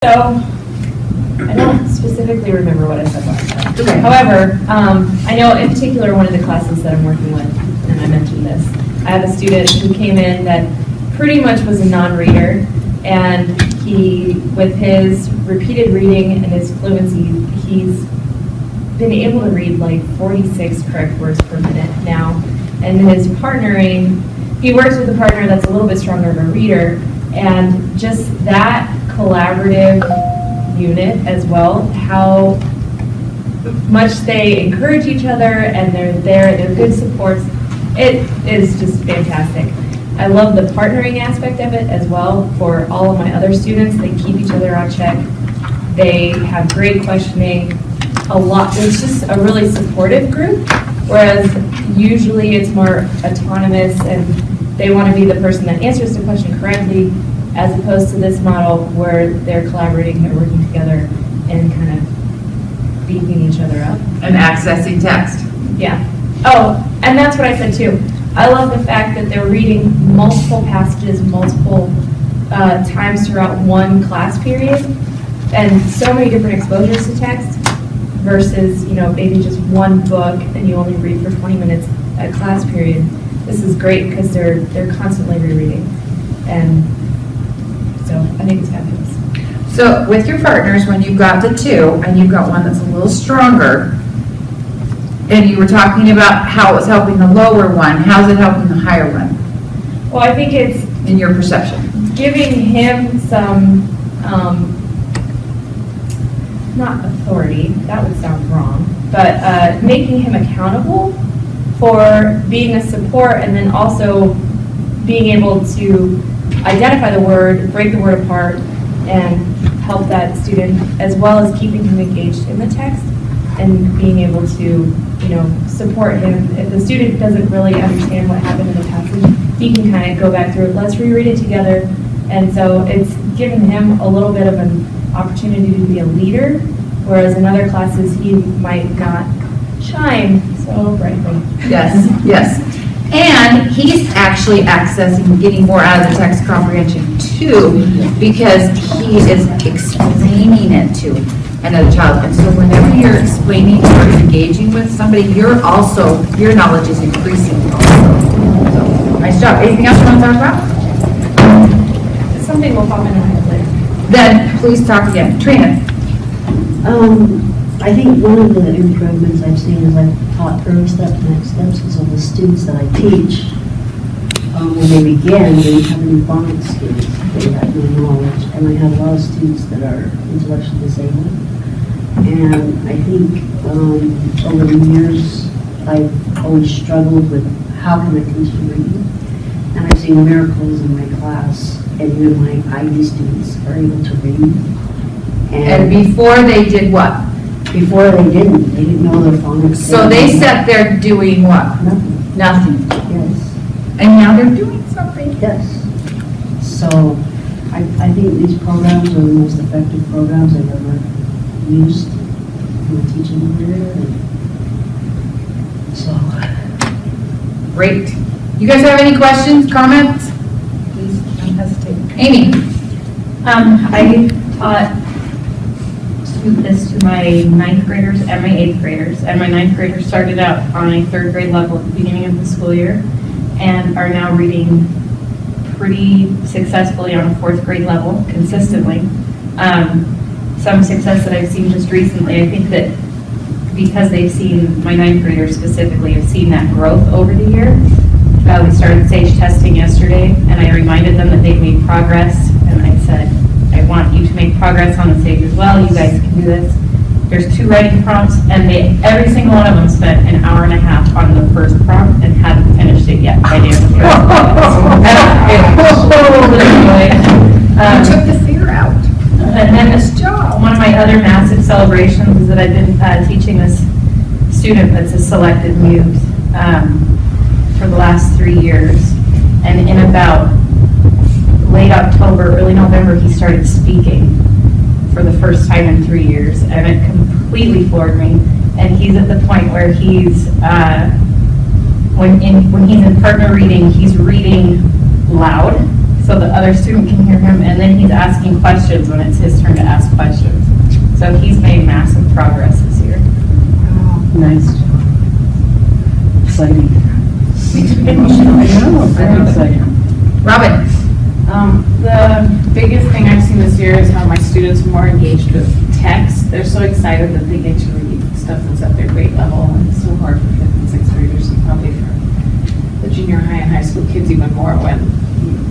So, I don't specifically remember what I said last time. Okay. However, I know in particular one of the classes that I'm working with, and I mentioned this, I have a student who came in that pretty much was a non-reader, and he, with his repeated reading and his fluency, he's been able to read like 46 correct words per minute now. And his partnering, he works with a partner that's a little bit stronger of a reader, and just that collaborative unit as well, how much they encourage each other and they're good supports. It is just fantastic. I love the partnering aspect of it as well for all of my other students. They keep each other on check. They have great questioning. It's just a really supportive group, whereas usually it's more autonomous and they want to be the person that answers the question correctly, as opposed to this model where they're collaborating, they're working together and kind of beefing each other up. And accessing text. Yeah. Oh, and that's what I said too. I love the fact that they're reading multiple passages, multiple times throughout one class period, and so many different exposures to text versus, maybe just one book and you only read for 20 minutes a class period. This is great because they're constantly rereading. And so I think it's fabulous. So with your partners, when you've got the two and you've got one that's a little stronger, and you were talking about how it's helping the lower one, how's it helping the higher one? Well, I think it's in your perception. Giving him some, not authority, that would sound wrong, but making him accountable for being a support, and then also being able to identify the word, break the word apart, and help that student, as well as keeping him engaged in the text and being able to, support him. If the student doesn't really understand what happened in the passage, he can kind of go back through it. Let's reread it together. And so it's giving him a little bit of an opportunity to be a leader, whereas in other classes he might not shine so brightly. Yes, yes. And he's actually getting more out of the text comprehension too, because he is explaining it to another child. And so whenever you're explaining or engaging with somebody, your knowledge is increasing also. So, nice job. Anything else you want to talk about? It's something we'll pop in and highlight later. Then please talk again. Trina. I think one of the improvements I've seen is I've taught early steps, next steps, and so the students that I teach, when they begin, they have any phonics skills, they have no knowledge, and I have a lot of students that are intellectually disabled. And I think over the years, I've always struggled with how can I teach them reading, and I've seen miracles in my class, and even my ID students are able to read. And before they did what? Before they didn't know their phonics. So they sat there doing what? Nothing. Nothing. Yes. And now they're doing something. Yes. So I think these programs are the most effective programs I've ever used in my teaching career. And so. Great. You guys have any questions, comments? Please don't hesitate. Amy. I taught this to my 9th graders and my 8th graders, and my 9th graders started out on a 3rd grade level at the beginning of the school year and are now reading pretty successfully on a 4th grade level consistently. Some success that I've seen just recently, I think that because they've seen, my 9th graders specifically have seen that growth over the year. We started SAGE testing yesterday, and I reminded them that they've made progress, and I said, I want you to make progress on the SAGE as well. You guys can do this. There's 2 writing prompts, and every single one of them spent an hour and a half on the first prompt and hadn't finished it yet by the end of the You took the fear out. And then one of my other massive celebrations is that I've been teaching this student that's a selected mute for the last 3 years, and in about late October, early November, he started speaking for the first time in 3 years, and it completely floored me. And he's at the point where he's, when he's in partner reading, he's reading loud so the other student can hear him, and then he's asking questions when it's his turn to ask So he's made massive progress this year. Nice job. Exciting. Makes me emotional. I know, very exciting. Robin? The biggest thing I've seen this year is how my students are more engaged with text. They're so excited that they get to read stuff that's at their grade level, and it's so hard for 5th and 6th graders, and probably for the junior high and high school kids even more when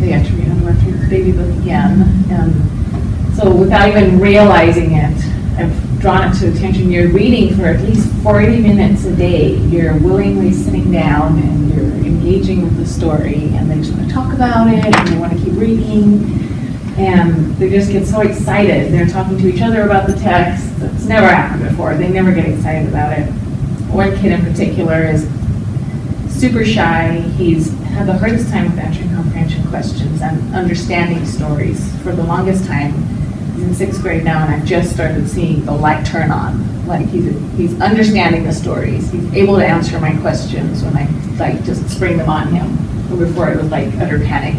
they have to read on the baby book again. And so without even realizing it, I've drawn it to attention. You're reading for at least 40 minutes a day. You're willingly sitting down and you're engaging with the story, and they just want to talk about it and they want to keep reading, and they just get so excited. They're talking to each other about the text. That's never happened before. They never get excited about it. One kid in particular is super shy. He's had the hardest time with answering comprehension questions and understanding stories for the longest time. He's in 6th grade now, and I've just started seeing the light turn on. Like he's understanding the stories. He's able to answer my questions when I just spring them on him. Before it was like utter panic.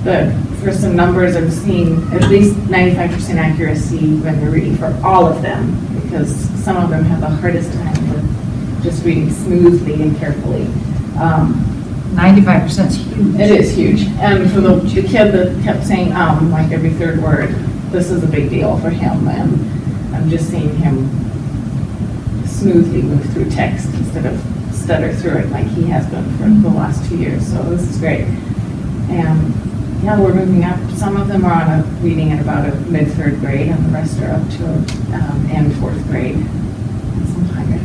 But for some numbers, I'm seeing at least 95% accuracy when we're reading for all of them, because some of them have the hardest time with just reading smoothly and carefully. 95% is huge. It is huge. And for the kid that kept saying like every third word, this is a big deal for him. And I'm just seeing him smoothly move through text instead of stutter through it like he has been for the last 2 years. So this is great. And yeah, we're moving up. Some of them are on a reading at about a mid-3rd grade, and the rest are up to end 4th grade. And some higher.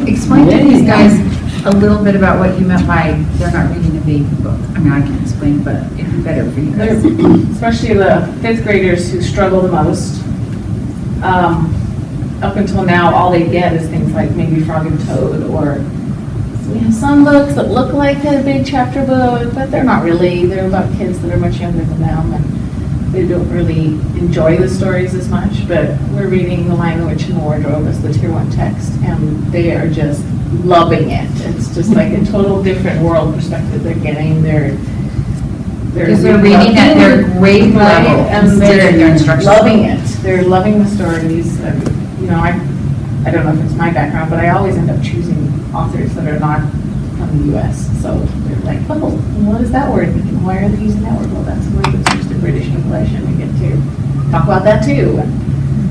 Explain to these guys a little bit about what you meant by they're not reading a baby book. I mean, I can explain, but it'd be better for you guys. Especially the 5th graders who struggle the most. Up until now, all they get is things like maybe Frog and Toad, or we have some books that look like a big chapter book, but they're not really. They're about kids that are much younger than them, and they don't really enjoy the stories as much. But we're reading The Lion, the Witch, and the Wardrobe as the Tier 1 text, and they are just loving it. It's just like a total different world perspective they're getting. Because they're reading at their grade level and instead of their instruction. loving it. They're loving the stories. You know, I don't know if it's my background, but I always end up choosing authors that are not from the U.S. So they're like, oh, what does that word mean? Why are they using that word? Well, that's a word that's used in British English, and we get to talk about that too, and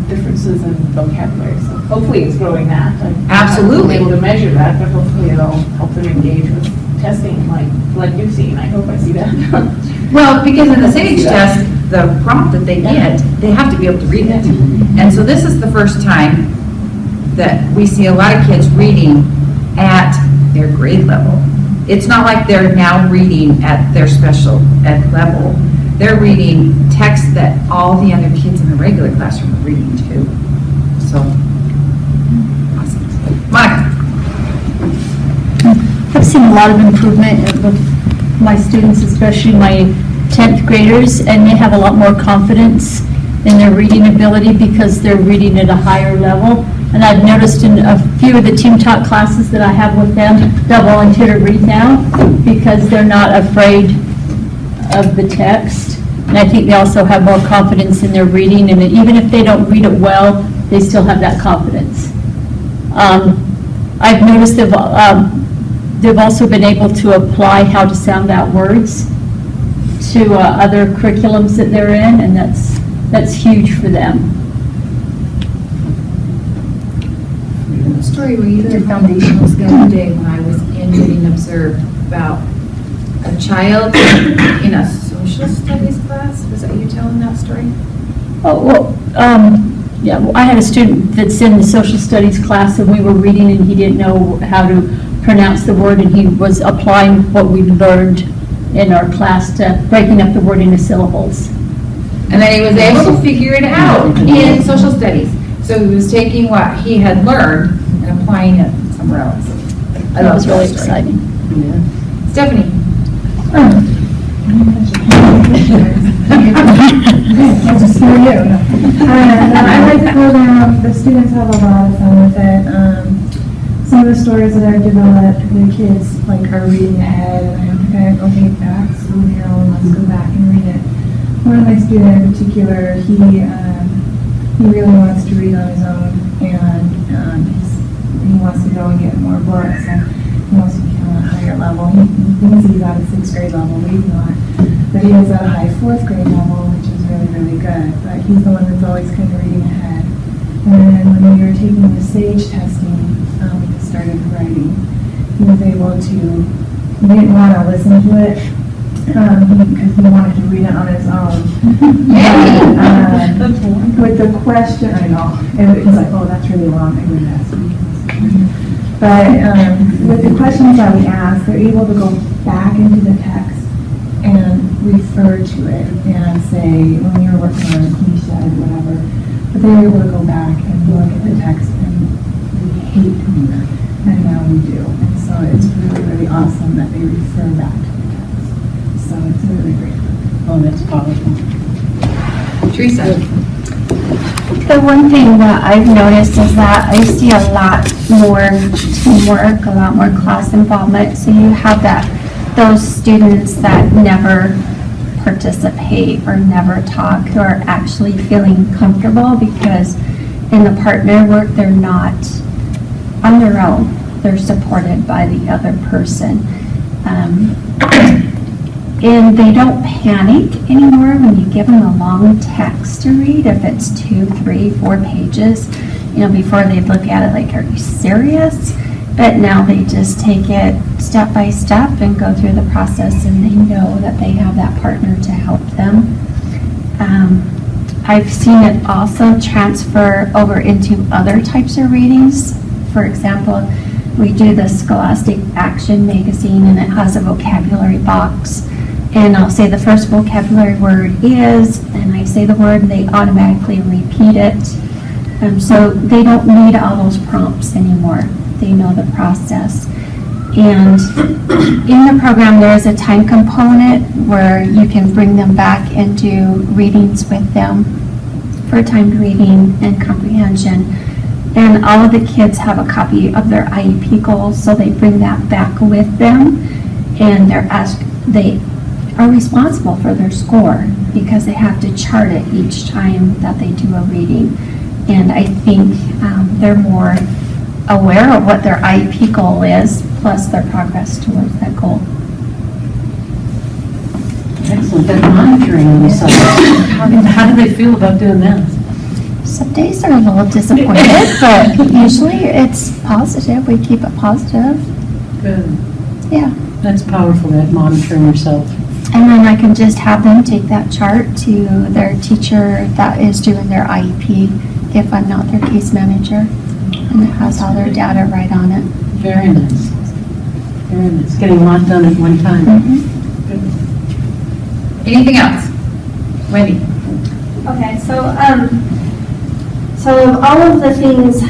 differences in vocabulary. So hopefully it's growing that. Absolutely. I'm able to measure that, but hopefully it'll help them engage with testing like you've seen. I hope I see that. Well, because in the sage test, the prompt that they get, they have to be able to read it. And so this is the first time that we see a lot of kids reading at their grade level. It's not like they're now reading at their special ed level. They're reading text that all the other kids in the regular classroom are reading too. So, awesome. Monica. I've seen a lot of improvement with my students, especially my 10th graders, and they have a lot more confidence in their reading ability because they're reading at a higher level. And I've noticed in a few of the team talk classes that I have with them, they'll volunteer to read now because they're not afraid of the text. And I think they also have more confidence in their reading, and even if they don't read it well, they still have that confidence. I've noticed they've also been able to apply how to sound out words to other curriculums that they're in, and that's huge for them. What story were you there foundationals the other day when I was in Reading Observe about a child in a social studies class? Was that you telling that story? Oh, well, yeah, well, I had a student that's in the social studies class, and we were reading, and he didn't know how to pronounce the word, and he was applying what we learned in our class to breaking up the word into syllables. And then he was able to figure it out in social studies. So he was taking what he had learned and applying it somewhere else. That was really exciting. Yeah. Stephanie. I'll just for you. I like the program. The students have a lot of fun with it. Some of the stories that I've developed, the kids are reading ahead, and I'm like, okay, back, slow down, let's go back and read it. One of my students in particular, he he really wants to read on his own, and he wants to go and get more books, and he wants to become a higher level. He thinks he's at a 6th grade level, but he's not. But he is at a high 4th grade level, which is really, really good. But he's the one that's always kind of reading ahead. And then when we were taking the SAGE testing, we started writing. He was able to, he didn't want to listen to it, because he wanted to read it on his own. With the question, I know, it was like, oh, that's really long, I wouldn't ask me. But with the questions that we asked, they're able to go back into the text and refer to it and say, when we were working on it, he said, whatever. But they were able to go back and look at the text, and we hate doing that, and now we do. And so it's really, really awesome that they refer back to the text. So it's really great. Oh, that's powerful. Teresa? The one thing that I've noticed is that I see a lot more teamwork, a lot more class involvement. So you have those students that never participate or never talk, who are actually feeling comfortable because in the partner work, they're not on their own. They're supported by the other person. And they don't panic anymore when you give them a long text to read, if it's 2, 3, 4 pages. Before they'd look at it like, are you serious? But now they just take it step by step and go through the process, and they know that they have that partner to help them. I've seen it also transfer over into other types of readings. For example, we do the Scholastic Action magazine, and it has a vocabulary box. And I'll say the first vocabulary word is, and I say the word, and they automatically repeat it. So they don't need all those prompts anymore. They know the process. And in the program, there is a time component where you can bring them back and do readings with them for timed reading and comprehension. And all of the kids have a copy of their IEP goals, so they bring that back with them, and they are responsible for their score because they have to chart it each time that they do a reading. And I think they're more aware of what their IEP goal is, plus their progress towards that goal. Excellent, good monitoring on the side. How do they feel about doing that? Some days they're a little disappointed, but usually it's positive. We keep it positive. Good. Yeah. That's powerful, that monitoring yourself. And then I can just have them take that chart to their teacher that is doing their IEP if I'm not their case manager. And it has all their data right on it. Very nice. Very nice. Getting a lot done at one time. Good. Anything else? Wendy? Okay, so of all of the things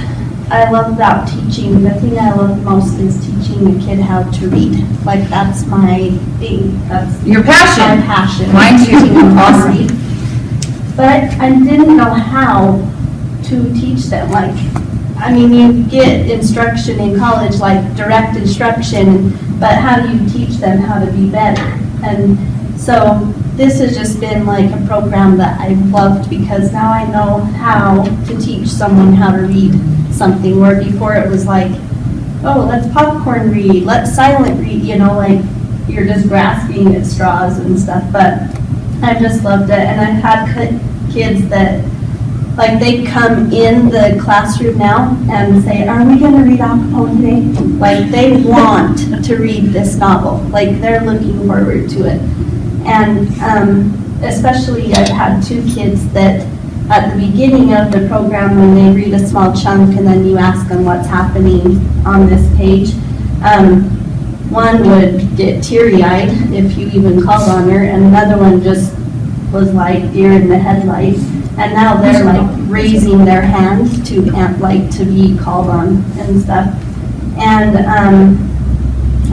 I love about teaching, the thing I love most is teaching a kid how to read. Like, that's my thing. That's Your passion. my passion. Mine too. Teaching them how to Awesome. read. But I didn't know how to teach them. Like, I mean, you get instruction in college, like direct instruction, but how do you teach them how to be better? And so this has just been like a program that I've loved, because now I know how to teach someone how to read something, where before it was like, oh, let's popcorn read, let's silent read, like you're just grasping at straws and stuff. But I just loved it. And I've had kids that, like, they come in the classroom now and say, are we going to read Al Capone today? Like, they want to read this novel. Like, they're looking forward to it. And especially I've had 2 kids that at the beginning of the program, when they read a small chunk and then you ask them what's happening on this page, one would get teary-eyed if you even called on her, and another one just was like deer in the headlights. And now they're like raising their hand to be called on and stuff. And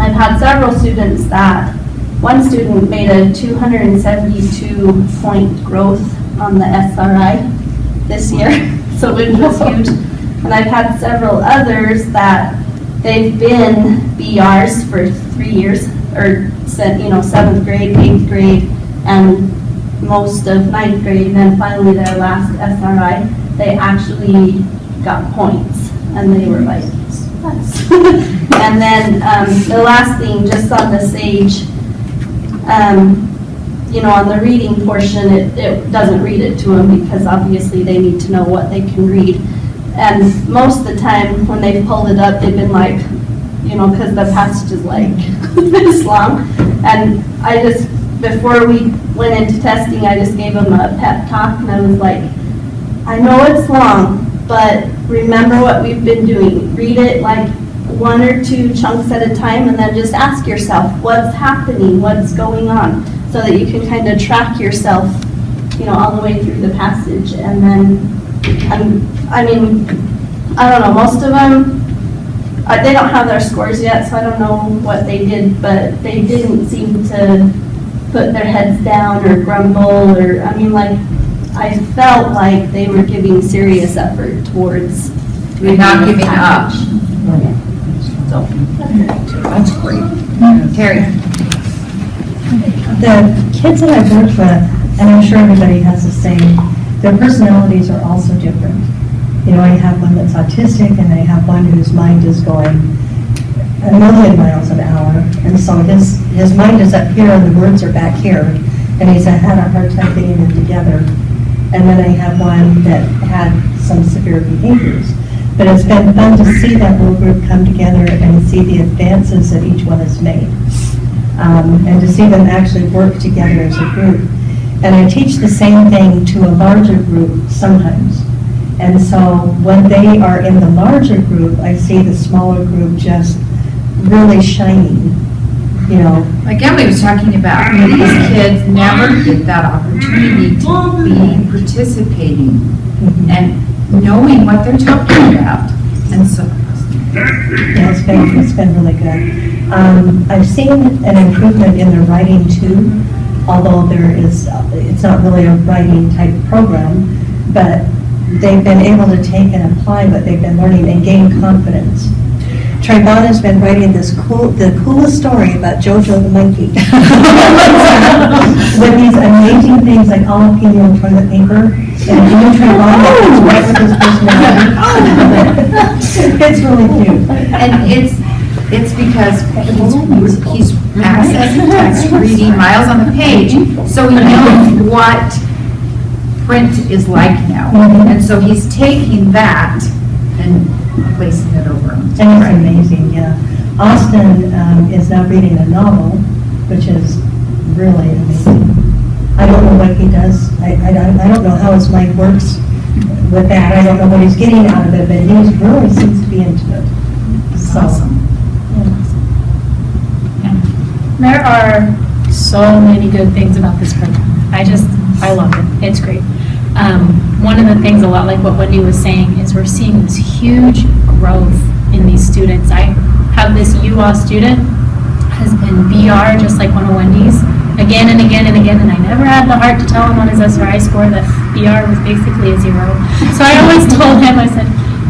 I've had several students that, one student made a 272-point growth on the SRI this year, so it was huge. And I've had several others that they've been BRs for 3 years, or 7th grade, 8th grade, and most of 9th grade, and then finally their last SRI. they actually got points, and they were like, yes. And then the last thing, just on the SAGE, on the reading portion, it doesn't read it to them because obviously they need to know what they can read. And most of the time when they've pulled it up, they've been like, because the passage is like this long. And before we went into testing, I just gave them a pep talk, and I was like, I know it's long, but remember what we've been doing. Read it like 1 or 2 chunks at a time, and then just ask yourself, what's happening, what's going on, so that you can kind of track yourself, all the way through the passage. And then, I don't know, most of them, they don't have their scores yet, so I don't know what they did, but they didn't seem to put their heads down or grumble, or, I felt like they were giving serious effort towards You're not reading giving the up. passage. So, That's great. Terry? The kids that I've worked with, and I'm sure everybody has the same, their personalities are also different. I have one that's autistic, and I have one whose mind is going 1,000,000 miles an hour. And so his mind is up here and the words are back here, and he's had a hard time getting them together. And then I have one that had some severe behaviors. But it's been fun to see that little group come together and see the advances that each one has made. And to see them actually work together as a group. And I teach the same thing to a larger group sometimes. And so when they are in the larger group, I see the smaller group just really shining, Like Emily was talking about, these kids never get that opportunity to be participating and knowing what they're talking about. And so, Yeah, it's been really good. I've seen an improvement in their writing too, although it's not really a writing type program, but they've been able to take and apply what they've been learning and gain confidence. Trayvon has been writing the coolest story about Jojo the monkey. With these amazing things like jalapeno toilet paper, and even Trayvon is right with his personality. It's really cute. and it's because he's accessing text, reading miles on the page, so he knows what print is like now. And so he's taking that and placing it over. And it's amazing, yeah. Austin is now reading a novel, which is really amazing. I don't know what he does. I don't know how his mind works with that. I don't know what he's getting out of it, but he really seems to be into it. That's So, awesome. There are so many good things about this program. I love it. It's great. One of the things, a lot like what Wendy was saying, is we're seeing this huge growth in these students. I have this UAW student, has been BR just like one of Wendy's, again and again and again, and I never had the heart to tell him on his SRI score that BR was basically a 0. So I always told him, I said,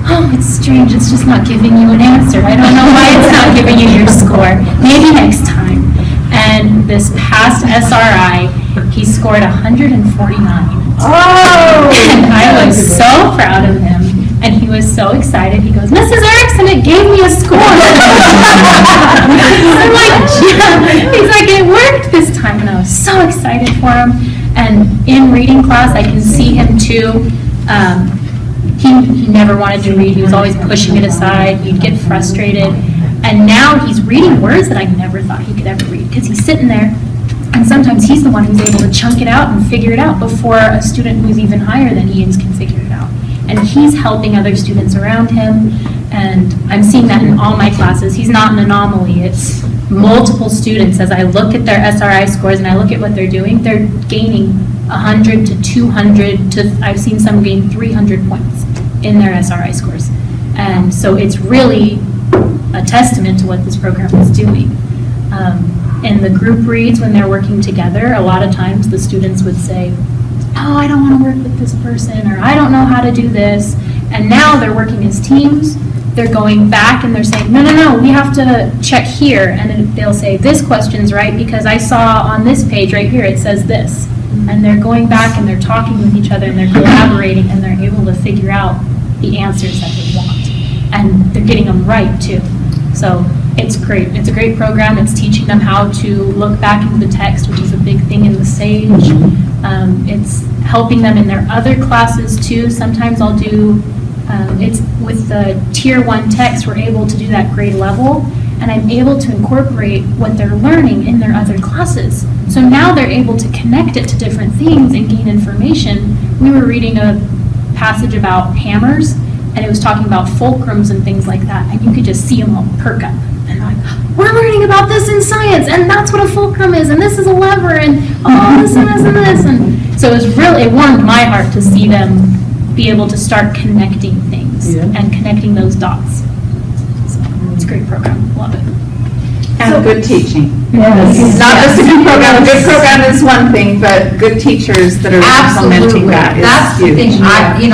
oh, it's strange, it's just not giving you an answer. I don't know why it's not giving you your score. Maybe next time. And this past SRI, he scored 149. Oh! And I was so proud of him. And he was so excited. He goes, Mrs. Erickson, it gave me a score. I'm like, yeah. He's like, it worked this time. And I was so excited for him. And in reading class, I can see him too. He never wanted to read. He was always pushing it aside. He'd get frustrated. And now he's reading words that I never thought he could ever read, because he's sitting there, and sometimes he's the one who's able to chunk it out and figure it out before a student who's even higher than he is can figure it out. And he's helping other students around him, and I'm seeing that in all my classes. He's not an anomaly. It's multiple students. As I look at their SRI scores and I look at what they're doing, they're gaining 100 to 200 to, I've seen some gain 300 points in their SRI scores. And so it's really a testament to what this program is doing. In the group reads, when they're working together, a lot of times the students would say, oh, I don't want to work with this person, or I don't know how to do this. And now they're working as teams. They're going back and they're saying, no, we have to check here. And then they'll say, this question's right because I saw on this page right here, it says this. And they're going back and they're talking with each other and they're collaborating and they're able to figure out the answers that they want. And they're getting them right too. So it's great. It's a great program. It's teaching them how to look back into the text, which is a big thing in the SAGE. It's helping them in their other classes too. Sometimes I'll do, it's with the tier 1 text, we're able to do that grade level, and I'm able to incorporate what they're learning in their other classes. So now they're able to connect it to different things and gain information. We were reading a passage about hammers, and it was talking about fulcrums and things like that, and you could just see them all perk up. And like, we're learning about this in science, and that's what a fulcrum is, and this is a lever, and this and this and this. And so it warmed my heart to see them be able to start connecting things and connecting those dots. So it's a great program, love it. And good teaching. Yes. It's not just a good program. A good program is one thing, but good teachers that are implementing that is That's the huge. thing.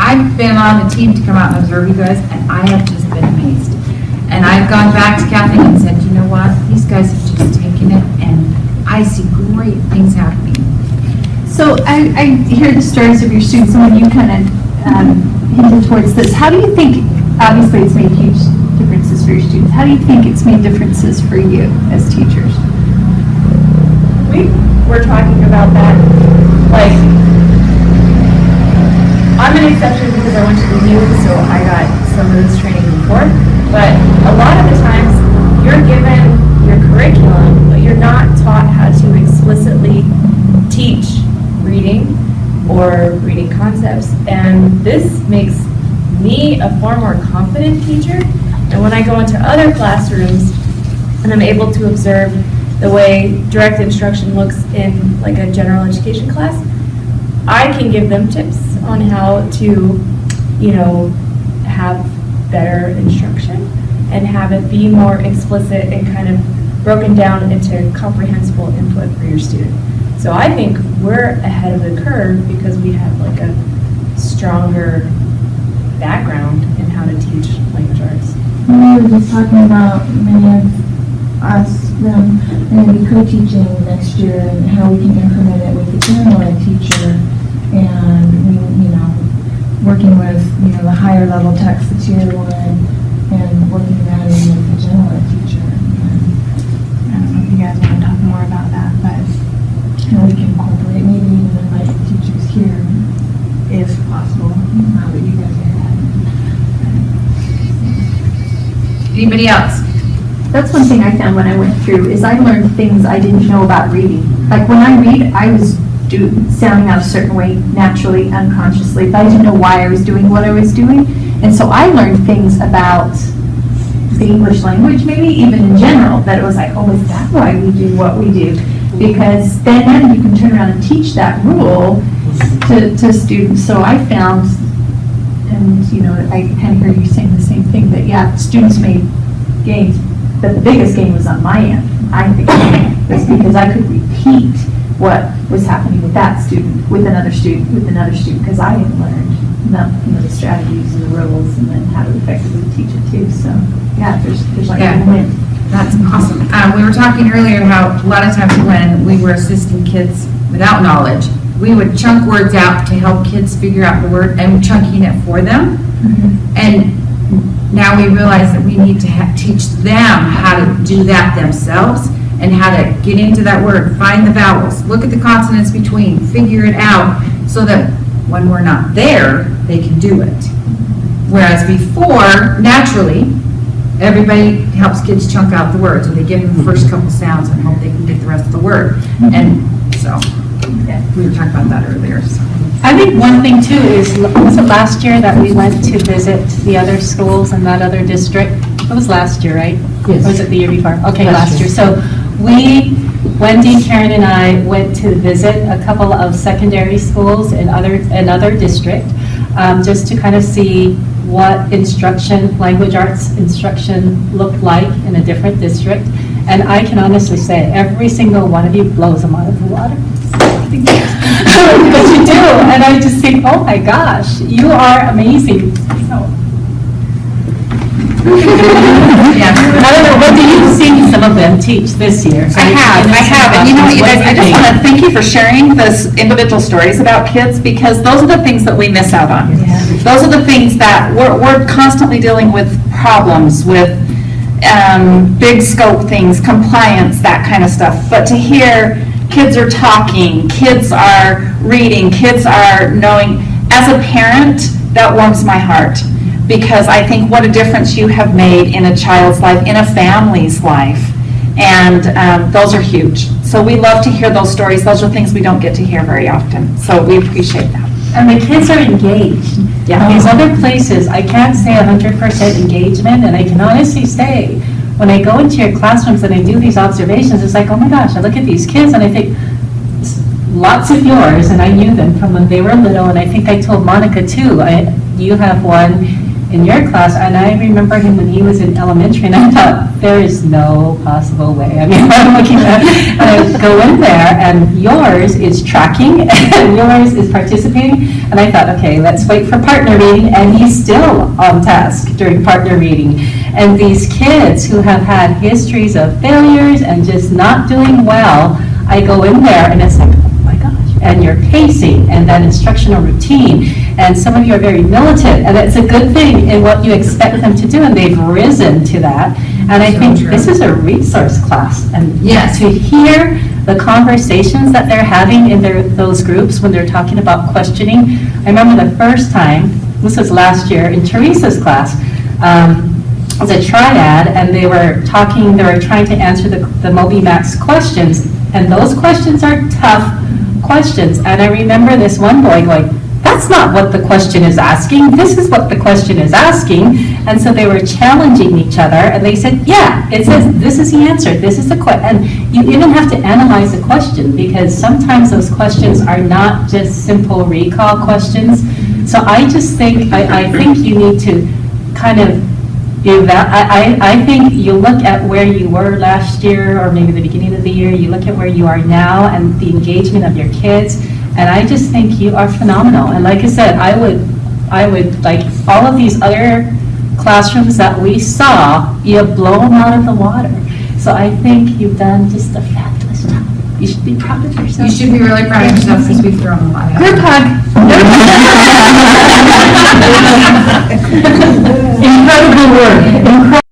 I've been on the team to come out and observe you guys, and I have just been amazed. And I've gone back to Kathy and said, you know what, these guys have just taken it, and I see great things happening. So I hear the stories of your students, and when you kind of hinted towards this, how do you think, obviously it's made huge differences for your students, how do you think it's made differences for you as teachers? We were talking about that, like, I'm an exception because I went to the U, so I got some of this training before, but a lot of the times, you're given your curriculum, but you're not taught how to explicitly teach reading or reading concepts, and this makes me a far more confident teacher. And when I go into other classrooms and I'm able to observe the way direct instruction looks in like a general education class, I can give them tips on how to, have better instruction and have it be more explicit and kind of broken down into comprehensible input for your student. So I think we're ahead of the curve because we have like a stronger background in how to teach language arts. We were just talking about many of us, them, and be co-teaching next year and how we can implement it with the general ed teacher and, working with, the higher level text, the tier 1, and working that in with the general ed teacher. And I don't know if you guys want to talk more about that, but how we can incorporate, maybe even invite the teachers here if possible, now that you guys are at it. Anybody else? That's one thing I found when I went through, is I learned things I didn't know about reading. Like when I read, I was sounding out a certain way, naturally, unconsciously, but I didn't know why I was doing what I was doing. And so I learned things about the English language, maybe even in general, that it was like, oh, is that why we do what we do? Because then you can turn around and teach that rule to students. So I found, and I kind of hear you saying the same thing, that yeah, students made gains, but the biggest gain was on my end, I think, was because I could repeat what was happening with that student, with another student, because I had learned the strategies and the rules and then how to effectively teach it too. So yeah, there's like a win. That's awesome. We were talking earlier how a lot of times when we were assisting kids without knowledge, we would chunk words out to help kids figure out the word and chunking it for them. Mm-hmm. And now we realize that we need to teach them how to do that themselves and how to get into that word, find the vowels, look at the consonants between, figure it out, so that when we're not there, they can do it. Whereas before, naturally, everybody helps kids chunk out the words, and they give them the first couple sounds and hope they can get the rest of the word. And so, we were talking about that earlier. So. I think one thing too is, was it last year that we went to visit the other schools in that other district? It was last year, right? Yes. Or was it the year before? Okay, last year. So Wendy, Karen, and I went to visit a couple of secondary schools in another district, just to kind of see what instruction, language arts instruction looked like in a different district. And I can honestly say, every single one of you blows them out of the water. Because you do, and I just think, oh my gosh, you are amazing. So Yeah. I don't know, what do you see some of them teach this year? I have, and you know, I just want to thank you for sharing those individual stories about kids, because those are the things that we miss out on. Those are the things that we're constantly dealing with problems with, big scope things, compliance, that kind of stuff. But to hear kids are talking, kids are reading, kids are knowing, as a parent, that warms my heart. Because I think what a difference you have made in a child's life, in a family's life. And those are huge. So we love to hear those stories. Those are things we don't get to hear very often. So we appreciate that. And the kids are engaged. Yeah. These other places, I can't say 100% engagement, and I can honestly say, when I go into your classrooms and I do these observations, it's like, oh my gosh, I look at these kids and I think, lots of yours, and I knew them from when they were little, and I think I told Monica too, you have one in your class, and I remember him when he was in elementary, and I thought, there is no possible way. I mean, I'm looking at, and I go in there, and yours is tracking, and yours is participating, and I thought, okay, let's wait for partner reading, and he's still on task during partner reading. And these kids who have had histories of failures and just not doing well, I go in there, and it's like, oh my gosh, and your pacing, and that instructional routine, and some of you are very militant, and it's a good thing in what you expect them to do, and they've risen to that. And I think this is a resource class, and to hear the conversations that they're having in those groups when they're talking about questioning. I remember the first time, this was last year, in Teresa's class, it was a triad, and they were trying to answer the Moby Max questions, and those questions are tough questions. And I remember this one boy going, that's not what the question is asking, this is what the question is asking. And so they were challenging each other, and they said, yeah, it says this is the answer, this is the question. And you even have to analyze the question, because sometimes those questions are not just simple recall questions. So I just think, I think you need to kind of do that. I think you look at where you were last year, or maybe the beginning of the year, you look at where you are now and the engagement of your kids, and I just think you are phenomenal. And like I said, I would like all of these other classrooms that we saw, you blow them out of the water. So I think you've done just a fabulous job. You should be proud of yourself. You should be really proud of yourself, because we've thrown a lot out. Group hug. Incredible work. Incredible